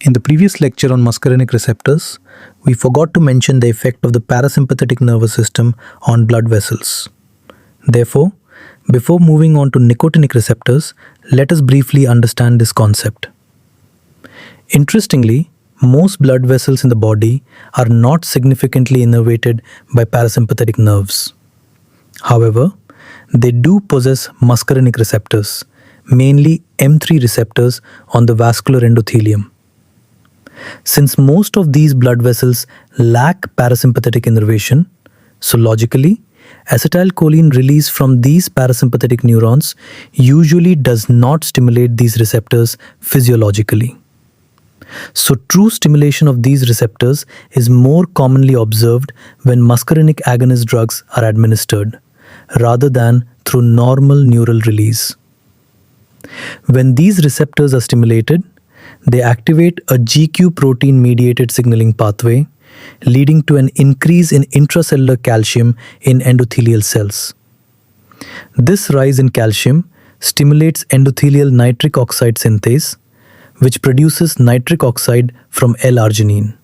In the previous lecture on muscarinic receptors, we forgot to mention the effect of the parasympathetic nervous system on blood vessels. Therefore, before moving on to nicotinic receptors, let us briefly understand this concept. Interestingly, most blood vessels in the body are not significantly innervated by parasympathetic nerves. However, they do possess muscarinic receptors, mainly M3 receptors on the vascular endothelium. Since most of these blood vessels lack parasympathetic innervation, so logically, acetylcholine release from these parasympathetic neurons usually does not stimulate these receptors physiologically. So true stimulation of these receptors is more commonly observed when muscarinic agonist drugs are administered, rather than through normal neural release. When these receptors are stimulated, they activate a GQ protein-mediated signaling pathway, leading to an increase in intracellular calcium in endothelial cells. This rise in calcium stimulates endothelial nitric oxide synthase, which produces nitric oxide from L-arginine.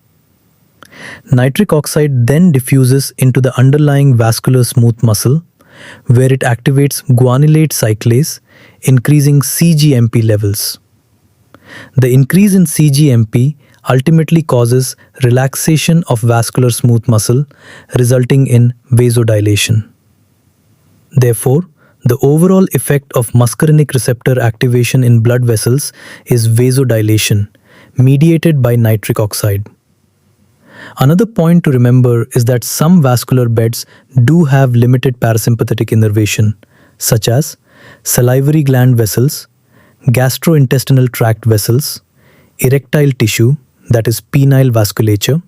Nitric oxide then diffuses into the underlying vascular smooth muscle, where it activates guanylate cyclase, increasing CGMP levels. The increase in CGMP ultimately causes relaxation of vascular smooth muscle, resulting in vasodilation. Therefore, the overall effect of muscarinic receptor activation in blood vessels is vasodilation, mediated by nitric oxide. Another point to remember is that some vascular beds do have limited parasympathetic innervation, such as salivary gland vessels, gastrointestinal tract vessels, erectile tissue, that is penile vasculature.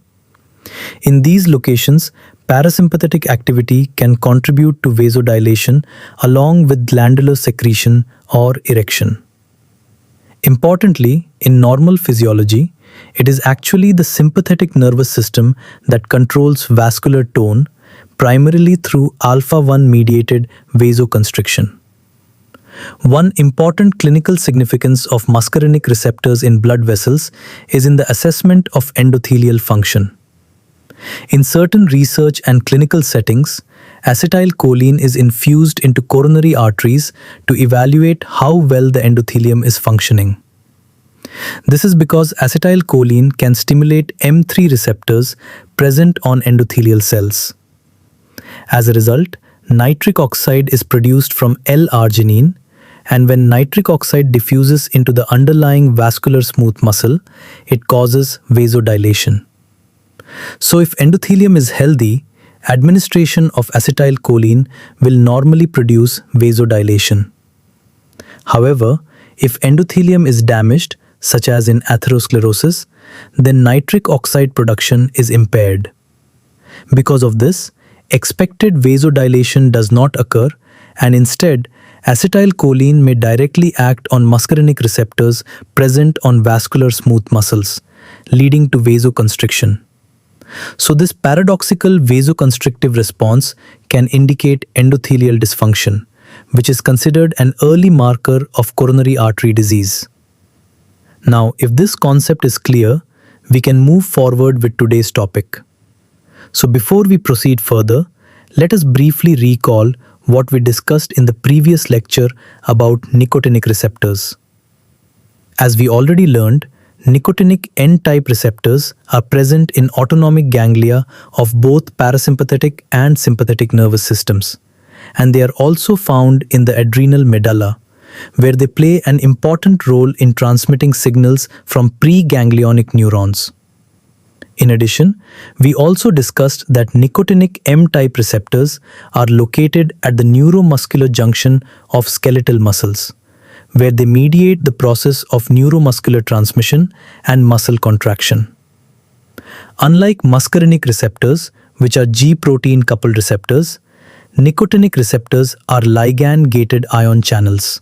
In these locations, parasympathetic activity can contribute to vasodilation along with glandular secretion or erection. Importantly, in normal physiology, it is actually the sympathetic nervous system that controls vascular tone, primarily through alpha-1 mediated vasoconstriction. One important clinical significance of muscarinic receptors in blood vessels is in the assessment of endothelial function. In certain research and clinical settings, acetylcholine is infused into coronary arteries to evaluate how well the endothelium is functioning. This is because acetylcholine can stimulate M3 receptors present on endothelial cells. As a result, nitric oxide is produced from L-arginine, and when nitric oxide diffuses into the underlying vascular smooth muscle, it causes vasodilation. So if endothelium is healthy, administration of acetylcholine will normally produce vasodilation. However, if endothelium is damaged, such as in atherosclerosis, then nitric oxide production is impaired. Because of this, expected vasodilation does not occur, and instead, acetylcholine may directly act on muscarinic receptors present on vascular smooth muscles, leading to vasoconstriction. So this paradoxical vasoconstrictive response can indicate endothelial dysfunction, which is considered an early marker of coronary artery disease. Now, if this concept is clear, we can move forward with today's topic. So before we proceed further, let us briefly recall what we discussed in the previous lecture about nicotinic receptors. As we already learned, nicotinic N-type receptors are present in autonomic ganglia of both parasympathetic and sympathetic nervous systems, and they are also found in the adrenal medulla, where they play an important role in transmitting signals from preganglionic neurons. In addition, we also discussed that nicotinic M-type receptors are located at the neuromuscular junction of skeletal muscles, where they mediate the process of neuromuscular transmission and muscle contraction. Unlike muscarinic receptors, which are G-protein coupled receptors, nicotinic receptors are ligand-gated ion channels.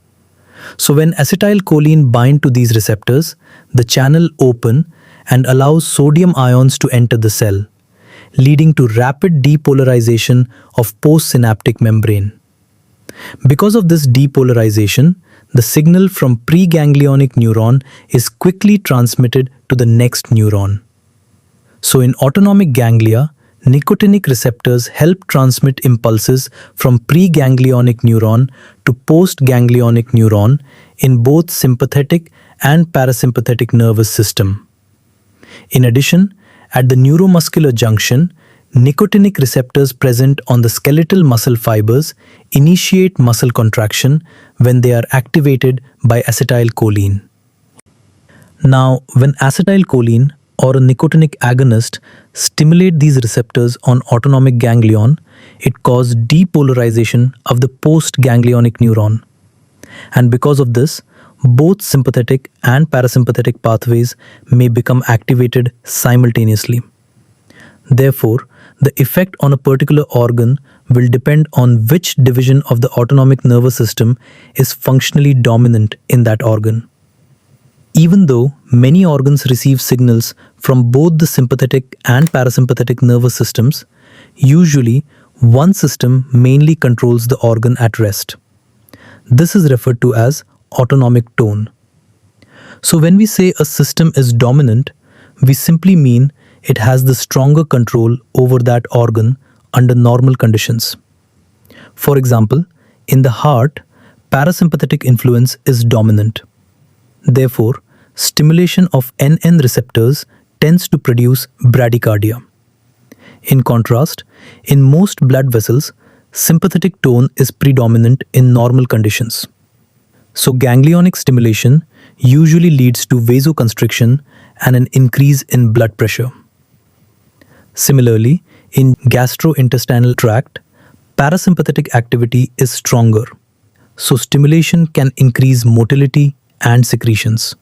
So when acetylcholine binds to these receptors, the channel opens and allows sodium ions to enter the cell, leading to rapid depolarization of postsynaptic membrane. Because of this depolarization, the signal from preganglionic neuron is quickly transmitted to the next neuron. So in autonomic ganglia, nicotinic receptors help transmit impulses from preganglionic neuron to postganglionic neuron in both sympathetic and parasympathetic nervous system. In addition, at the neuromuscular junction, nicotinic receptors present on the skeletal muscle fibers initiate muscle contraction when they are activated by acetylcholine. Now, when acetylcholine or a nicotinic agonist stimulate these receptors on autonomic ganglion, it causes depolarization of the postganglionic neuron. And because of this, both sympathetic and parasympathetic pathways may become activated simultaneously. Therefore, the effect on a particular organ will depend on which division of the autonomic nervous system is functionally dominant in that organ. Even though many organs receive signals from both the sympathetic and parasympathetic nervous systems, usually one system mainly controls the organ at rest. This is referred to as autonomic tone. So when we say a system is dominant, we simply mean it has the stronger control over that organ under normal conditions. For example, in the heart, parasympathetic influence is dominant. Therefore, stimulation of NN receptors tends to produce bradycardia. In contrast, in most blood vessels, sympathetic tone is predominant in normal conditions. So ganglionic stimulation usually leads to vasoconstriction and an increase in blood pressure. Similarly, in gastrointestinal tract, parasympathetic activity is stronger. So stimulation can increase motility and secretions.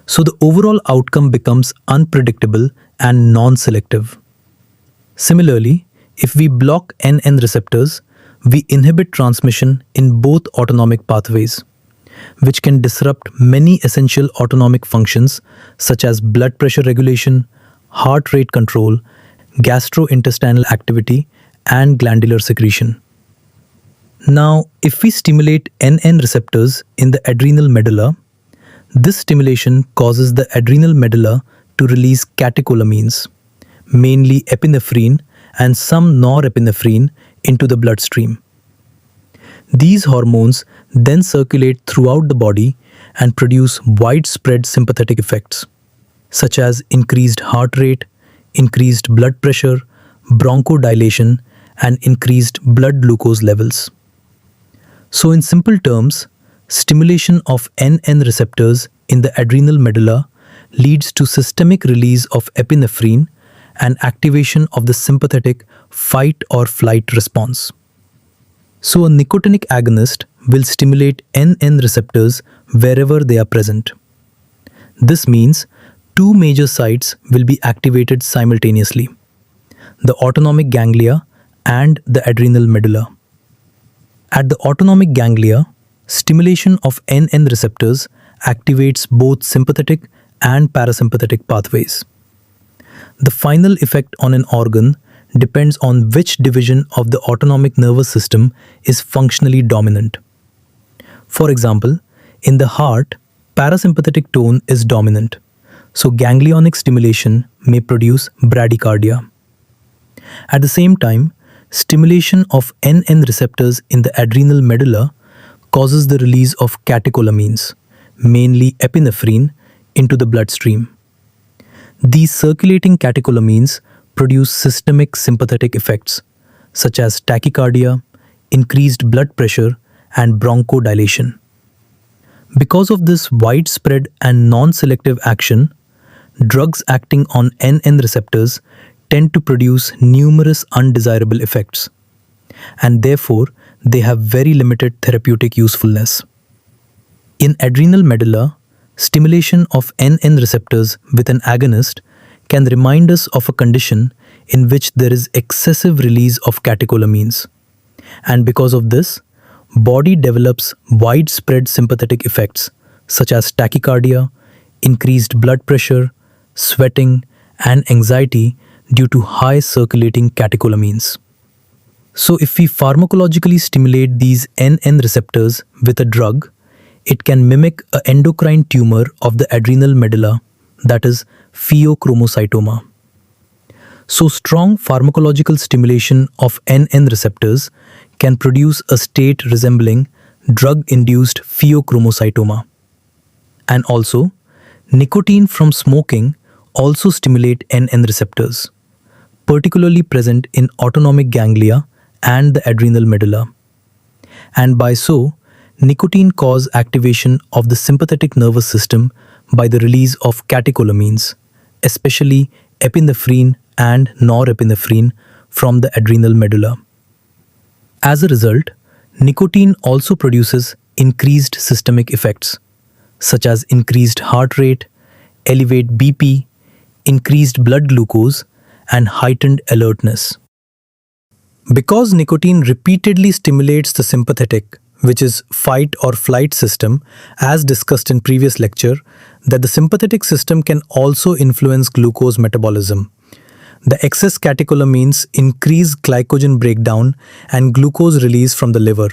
So the overall outcome becomes unpredictable and non-selective. Similarly, if we block NN receptors, we inhibit transmission in both autonomic pathways, which can disrupt many essential autonomic functions such as blood pressure regulation, heart rate control, gastrointestinal activity, and glandular secretion. Now, if we stimulate NN receptors in the adrenal medulla, this stimulation causes the adrenal medulla to release catecholamines, mainly epinephrine and some norepinephrine, into the bloodstream. These hormones then circulate throughout the body and produce widespread sympathetic effects, such as increased heart rate, increased blood pressure, bronchodilation, and increased blood glucose levels. So in simple terms, stimulation of NN receptors in the adrenal medulla leads to systemic release of epinephrine and activation of the sympathetic fight or flight response. So a nicotinic agonist will stimulate NN receptors wherever they are present. This means two major sites will be activated simultaneously: the autonomic ganglia and the adrenal medulla. At the autonomic ganglia, stimulation of NN receptors activates both sympathetic and parasympathetic pathways. The final effect on an organ depends on which division of the autonomic nervous system is functionally dominant. For example, in the heart, parasympathetic tone is dominant, so ganglionic stimulation may produce bradycardia. At the same time, stimulation of NN receptors in the adrenal medulla causes the release of catecholamines, mainly epinephrine, into the bloodstream. These circulating catecholamines produce systemic sympathetic effects, such as tachycardia, increased blood pressure, and bronchodilation. Because of this widespread and non-selective action, drugs acting on NN receptors tend to produce numerous undesirable effects, and therefore they have very limited therapeutic usefulness. In adrenal medulla, stimulation of NN receptors with an agonist can remind us of a condition in which there is excessive release of catecholamines, and because of this, body develops widespread sympathetic effects such as tachycardia, increased blood pressure, sweating, and anxiety due to high circulating catecholamines. So if we pharmacologically stimulate these NN receptors with a drug, it can mimic an endocrine tumor of the adrenal medulla, that is pheochromocytoma. So strong pharmacological stimulation of NN receptors can produce a state resembling drug-induced pheochromocytoma. And also, nicotine from smoking also stimulate NN receptors, particularly present in autonomic ganglia and the adrenal medulla. And by so, nicotine cause activation of the sympathetic nervous system by the release of catecholamines, especially epinephrine and norepinephrine from the adrenal medulla. As a result, nicotine also produces increased systemic effects, such as increased heart rate, elevate BP, increased blood glucose, and heightened alertness. Because nicotine repeatedly stimulates the sympathetic, which is fight or flight system, as discussed in previous lecture, that the sympathetic system can also influence glucose metabolism. The excess catecholamines increase glycogen breakdown and glucose release from the liver,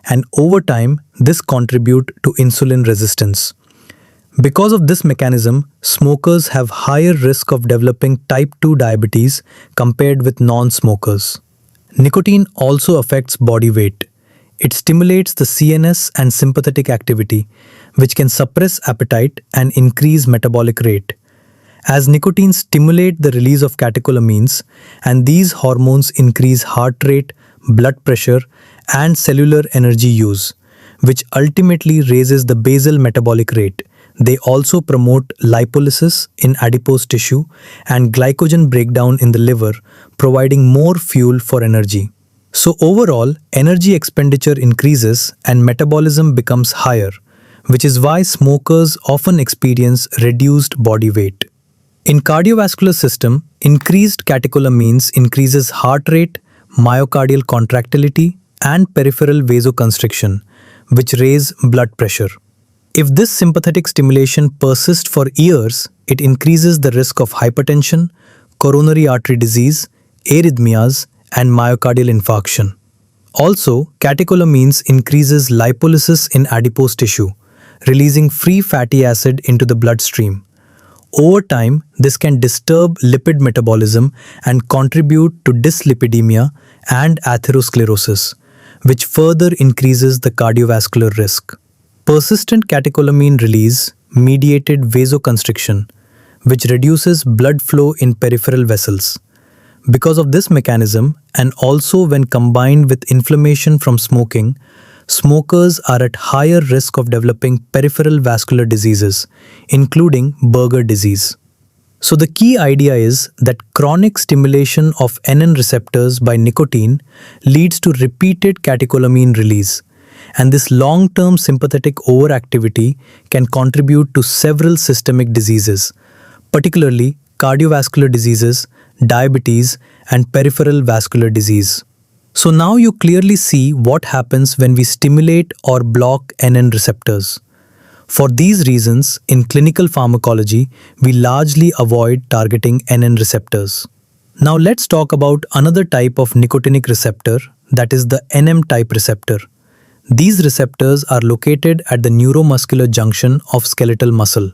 and over time, this contribute to insulin resistance. Because of this mechanism, smokers have higher risk of developing type 2 diabetes compared with non-smokers. Nicotine also affects body weight. It stimulates the CNS and sympathetic activity, which can suppress appetite and increase metabolic rate. As nicotine stimulates the release of catecholamines, and these hormones increase heart rate, blood pressure, and cellular energy use, which ultimately raises the basal metabolic rate. They also promote lipolysis in adipose tissue and glycogen breakdown in the liver, providing more fuel for energy. So overall, energy expenditure increases and metabolism becomes higher, which is why smokers often experience reduced body weight. In cardiovascular system, increased catecholamines increases heart rate, myocardial contractility, and peripheral vasoconstriction, which raise blood pressure. If this sympathetic stimulation persists for years, it increases the risk of hypertension, coronary artery disease, arrhythmias, and myocardial infarction. Also, catecholamines increases lipolysis in adipose tissue, releasing free fatty acid into the bloodstream. Over time, this can disturb lipid metabolism and contribute to dyslipidemia and atherosclerosis, which further increases the cardiovascular risk. Persistent catecholamine release mediated vasoconstriction, which reduces blood flow in peripheral vessels. Because of this mechanism, and also when combined with inflammation from smoking, smokers are at higher risk of developing peripheral vascular diseases, including Buerger disease. So the key idea is that chronic stimulation of NN receptors by nicotine leads to repeated catecholamine release, and this long-term sympathetic overactivity can contribute to several systemic diseases, particularly cardiovascular diseases, diabetes, and peripheral vascular disease. So now you clearly see what happens when we stimulate or block NN receptors. For these reasons, in clinical pharmacology, we largely avoid targeting NN receptors. Now let's talk about another type of nicotinic receptor, that is the NM type receptor. These receptors are located at the neuromuscular junction of skeletal muscle.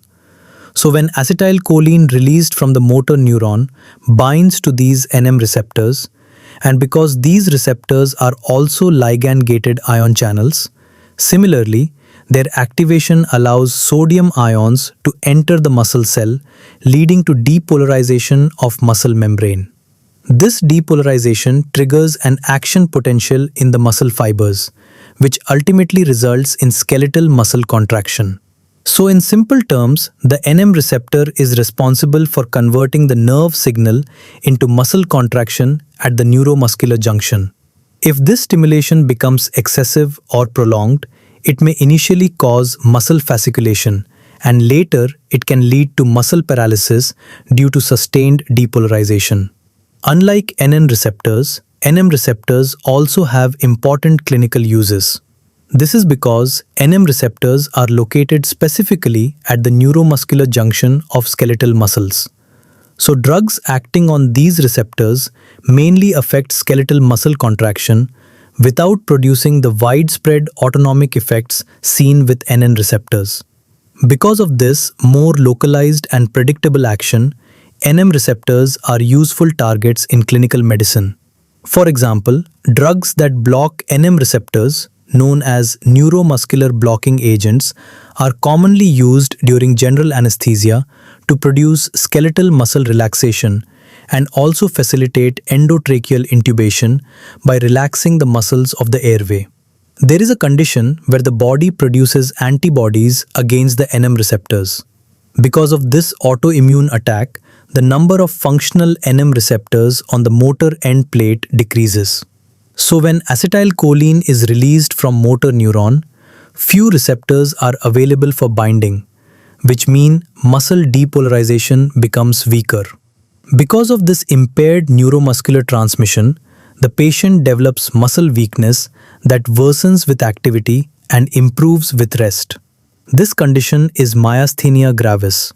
So when acetylcholine released from the motor neuron binds to these NM receptors, and because these receptors are also ligand-gated ion channels, similarly, their activation allows sodium ions to enter the muscle cell, leading to depolarization of muscle membrane. This depolarization triggers an action potential in the muscle fibers, which ultimately results in skeletal muscle contraction. So in simple terms, the NM receptor is responsible for converting the nerve signal into muscle contraction at the neuromuscular junction. If this stimulation becomes excessive or prolonged, it may initially cause muscle fasciculation, and later it can lead to muscle paralysis due to sustained depolarization. Unlike NN receptors, NM receptors also have important clinical uses. This is because NM receptors are located specifically at the neuromuscular junction of skeletal muscles. So drugs acting on these receptors mainly affect skeletal muscle contraction without producing the widespread autonomic effects seen with NN receptors. Because of this more localized and predictable action, NM receptors are useful targets in clinical medicine. For example, drugs that block NM receptors, known as neuromuscular blocking agents, are commonly used during general anesthesia to produce skeletal muscle relaxation and also facilitate endotracheal intubation by relaxing the muscles of the airway. There is a condition where the body produces antibodies against the NM receptors. Because of this autoimmune attack, the number of functional NM receptors on the motor end plate decreases. So when acetylcholine is released from motor neuron, few receptors are available for binding, which mean muscle depolarization becomes weaker. Because of this impaired neuromuscular transmission, the patient develops muscle weakness that worsens with activity and improves with rest. This condition is myasthenia gravis.